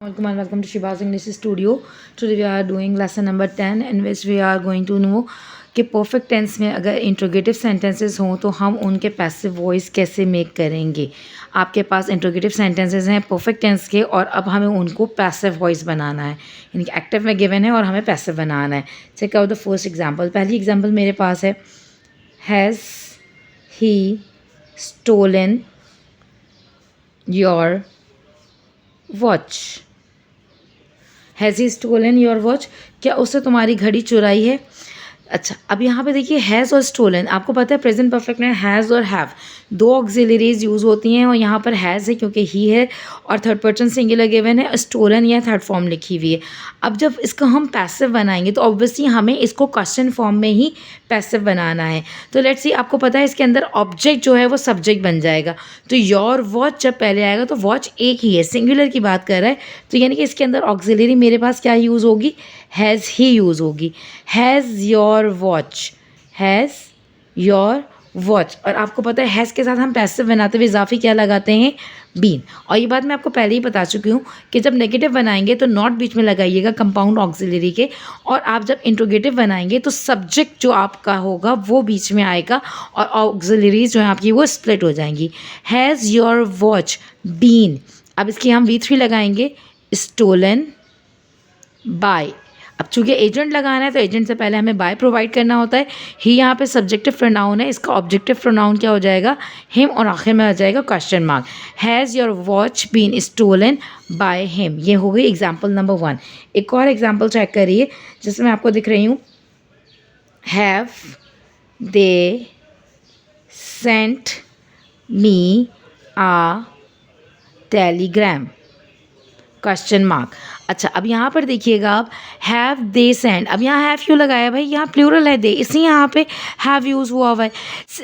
Welcome and welcome to Shiva's English Studio. Today we are doing lesson number 10 in which we are going to know कि perfect tense में अगर interrogative sentences हों तो हम उनके passive voice कैसे make करेंगे। आपके पास इंट्रोगेटिव सेंटेंसेस हैं परफेक्ट टेंस के और अब हमें उनको पैसिव वॉइस बनाना है, यानी कि एक्टिव में गिवन है और हमें पैसिव बनाना है। Check out the first example. पहली एग्जांपल मेरे पास है, has he stolen your watch. Has he stolen your watch, क्या उसने तुम्हारी घड़ी चुराई है। अच्छा, अब यहाँ पे देखिए हैज़ और स्टोलन, आपको पता है प्रेजेंट परफेक्ट में हैज़ और हैव दो ऑक्सिलरीज यूज़ होती हैं और यहाँ पर हैज़ है क्योंकि ही है और थर्ड पर्सन सिंगुलर गिवन है, स्टोलन या थर्ड फॉर्म लिखी हुई है। अब जब इसको हम पैसिव बनाएंगे तो ऑब्वियसली हमें इसको क्वेश्चन फॉर्म में ही पैसिव बनाना है। तो लेट्स सी, आपको पता है इसके अंदर ऑब्जेक्ट जो है वो सब्जेक्ट बन जाएगा। तो योर वॉच जब पहले आएगा तो वॉच एक ही है, सिंगुलर की बात कर रहा है, तो यानी कि इसके अंदर ऑक्सिलरी मेरे पास क्या यूज़ होगी, हैज़ ही यूज़ होगी। Has your watch, has your watch. और आपको पता है हैज़ के साथ हम पैसिव बनाते हुए इजाफी क्या लगाते हैं, बीन। और ये बात मैं आपको पहले ही बता चुकी हूँ कि जब नेगेटिव बनाएंगे तो नॉट बीच में लगाइएगा कंपाउंड ऑक्सिलरी के, और आप जब इंट्रोगेटिव बनाएंगे तो सब्जेक्ट जो आपका होगा वो बीच में आएगा और ऑक्सिलरीज जो है आपकी वो स्प्लिट हो जाएंगी। हैज़ योर वॉच बीन, अब इसकी हम V3 लगाएंगे, स्टोलन बाय। अब चूंकि एजेंट लगाना है तो एजेंट से पहले हमें बाय प्रोवाइड करना होता है। ही यहाँ पे सब्जेक्टिव प्रोनाउन है, इसका ऑब्जेक्टिव प्रोनाउन क्या हो जाएगा, हिम, और आखिर में आ जाएगा question mark. Has your watch been stolen by him. ये हो गई एग्जाम्पल नंबर 1। एक और एग्जाम्पल चेक करिए जिसमें मैं आपको दिख रही हूँ, have they sent me a telegram, question mark. अच्छा, अब यहाँ पर देखिएगा आप, हैव दे सेंड, अब यहाँ हैव क्यों लगाया भाई, यहाँ प्लूरल है दे, इसलिए यहाँ पे हैव यूज़ हुआ हुआ है।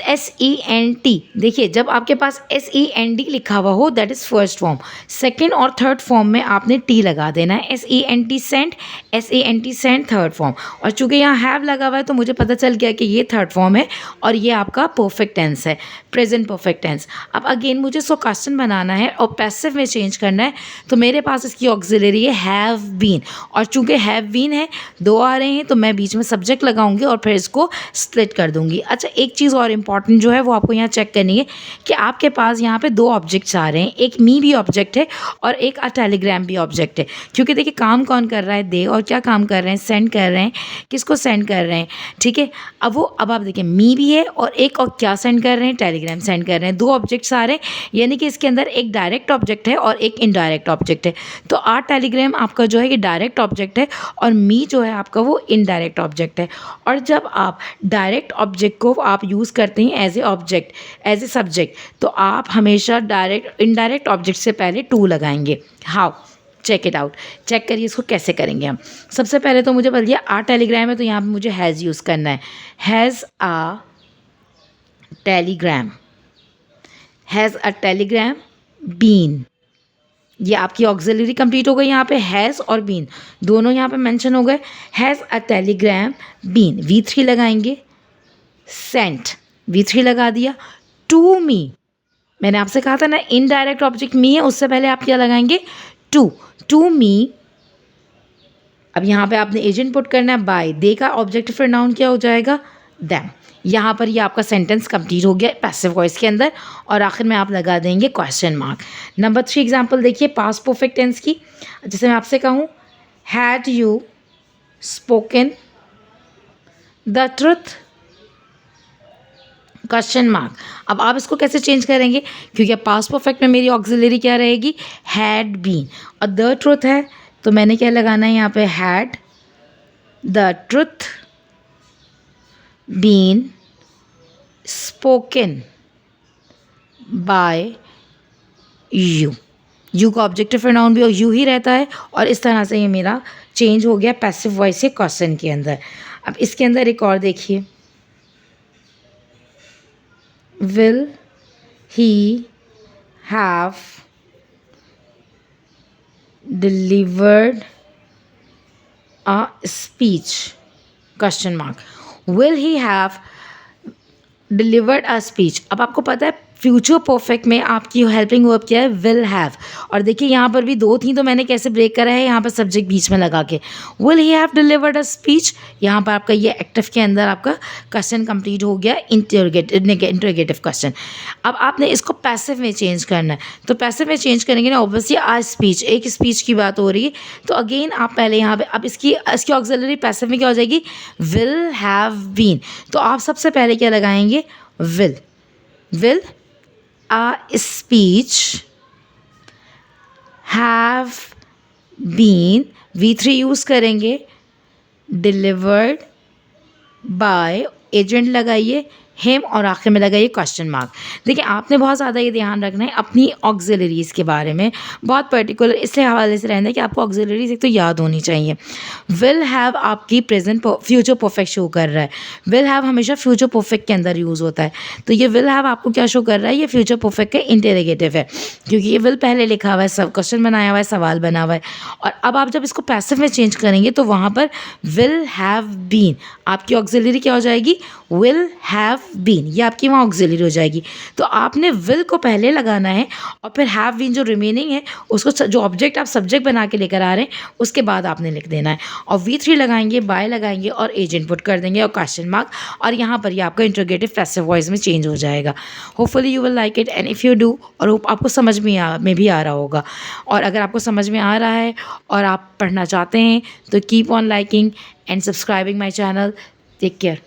SENT, देखिए जब आपके पास SEND लिखा हुआ हो that is first form, second और थर्ड फॉर्म में आपने टी लगा देना है। SENT sent, SENT sent third form, और चूँकि यहाँ हैव लगा हुआ है तो मुझे पता चल गया कि ये थर्ड फॉर्म है और ये आपका परफेक्ट टेंस है, प्रेजेंट परफेक्ट टेंस। अब अगेन मुझे इसको क्वेश्चन बनाना है और पैसिव में चेंज करना है, तो मेरे पास इसकी ऑक्सिलरी है हैव बीन, और चूंकि हैव बीन है दो आ रहे हैं तो मैं बीच में सब्जेक्ट लगाऊंगी और फिर इसको स्प्लिट कर दूंगी। अच्छा, एक चीज़ और इंपॉर्टेंट जो है वो आपको यहाँ चेक करनी है कि आपके पास यहाँ पे दो ऑब्जेक्ट्स आ रहे हैं, एक मी भी ऑब्जेक्ट है और एक टेलीग्राम भी ऑब्जेक्ट है। क्योंकि देखिए काम कौन कर रहा है, दे, और क्या काम कर रहे हैं, सेंड कर रहे हैं। किसको सेंड कर रहे हैं, ठीक है। अब आप देखिए मी भी है और एक और क्या सेंड कर रहे हैं, टेलीग्राम सेंड कर रहे हैं। दो ऑब्जेक्ट्स आ रहे हैं, यानी कि इसके अंदर एक डायरेक्ट ऑब्जेक्ट है और एक इनडायरेक्ट ऑब्जेक्ट है। तो टेलीग्राम आपका जो है कि डायरेक्ट ऑब्जेक्ट है और मी जो है आपका वो इनडायरेक्ट ऑब्जेक्ट है। और जब आप डायरेक्ट ऑब्जेक्ट को आप यूज़ करते हैं as a object, as a subject, तो आप हमेशा डायरेक्ट इनडायरेक्ट ऑब्जेक्ट से पहले टू लगाएंगे। How, check it out, check करिए इसको कैसे करेंगे हम। सबसे पहले तो मुझे बता दिया टेलीग्राम है तो यहाँ पर मुझे हैज़ यूज़ करना है। Has a telegram, has a telegram been, ये आपकी ऑक्सिलरी कंप्लीट हो गई। यहाँ पे हैज़ और बीन दोनों यहाँ पे मेंशन हो गए। Has a telegram been, V3 लगाएंगे, सेंट, V3 लगा दिया, टू मी, मैंने आपसे कहा था ना इनडायरेक्ट ऑब्जेक्ट मी है, उससे पहले आप क्या लगाएंगे, टू मी। अब यहाँ पे आपने एजेंट पुट करना है बाय, दे का ऑब्जेक्टिव प्रोनाउन क्या हो जाएगा, दैम। यहाँ पर ये आपका सेंटेंस कंप्लीट हो गया पैसिव वॉइस के अंदर, और आखिर में आप लगा देंगे क्वेश्चन मार्क। नंबर 3 एग्जांपल देखिए पास्ट परफेक्ट टेंस की। जैसे मैं आपसे कहूँ, had you spoken the truth, question mark. अब आप इसको कैसे चेंज करेंगे, क्योंकि पास्ट परफेक्ट में मेरी ऑक्सिलरी क्या रहेगी, हैड बीन, और द ट्रुथ है तो मैंने क्या लगाना है यहाँ पे, had the truth been spoken by you. You का ऑब्जेक्टिव प्रोनाउन भी यू ही रहता है, और इस तरह से ये मेरा चेंज हो गया पैसिव वॉइस से क्वेश्चन के अंदर। अब इसके अंदर एक और देखिए, will he have delivered a speech, question mark. Will he have delivered a speech, अब आपको पता है फ्यूचर परफेक्ट में आपकी हेल्पिंग वर्ब क्या है, विल हैव। और देखिए यहाँ पर भी दो थी तो मैंने कैसे ब्रेक करा है, यहाँ पर सब्जेक्ट बीच में लगा के, will he have delivered a speech. यहाँ पर आपका ये एक्टिव के अंदर आपका क्वेश्चन कंप्लीट हो गया, इंटरोगेटिव क्वेश्चन। अब आपने इसको पैसिव में चेंज करना है, तो पैसिव में चेंज करेंगे ना ऑब्वियसली आ स्पीच, एक स्पीच की बात हो रही है, तो अगेन आप पहले यहाँ पे अब इसकी ऑक्सिलरी पैसिव में क्या हो जाएगी, विल हैव बीन। तो आप सबसे पहले क्या लगाएंगे, will a speech have been, V3 use करेंगे, delivered by, एजेंट लगाइए हिम और आखिर में लगाइए क्वेश्चन मार्क। देखिए आपने बहुत ज़्यादा ये ध्यान रखना है अपनी ऑक्सिलरीज़ के बारे में, बहुत पर्टिकुलर इसलिए हवाले से रहना है कि आपको ऑक्सिलरीज एक तो याद होनी चाहिए। विल हैव आपकी प्रेजेंट फ्यूचर परफेक्ट शो कर रहा है, विल हैव हमेशा फ्यूचर परफेक्ट के अंदर यूज़ होता है, तो ये विल हैव आपको क्या शो कर रहा है, ये फ्यूचर परफेक्ट का इंटेरोगेटिव है, क्योंकि ये विल पहले लिखा हुआ है, सब क्वेश्चन बनाया हुआ है, सवाल बना हुआ है। और अब आप जब इसको पैसिव में चेंज करेंगे तो वहाँ पर विल हैव बीन, आपकी ऑक्सिलरी क्या हो जाएगी, विल हैव बीन, ये आपकी वहाँ ऑक्सिलरी हो जाएगी। तो आपने विल को पहले लगाना है और फिर हैव बीन जो रिमेनिंग है उसको, जो ऑब्जेक्ट आप सब्जेक्ट बना के लेकर आ रहे हैं उसके बाद आपने लिख देना है, और V3 लगाएंगे, बाय लगाएंगे और एजेंट पुट कर देंगे और क्वेश्चन मार्क, और यहाँ पर ये आपका इंट्रोगेटिव पैसिव वॉइस में चेंज हो जाएगा। Hopefully you will like it and if you do, और होप आपको समझ में भी आ रहा होगा। और अगर आपको समझ में आ रहा है और आप पढ़ना चाहते हैं तो keep on liking and subscribing my channel. Take care.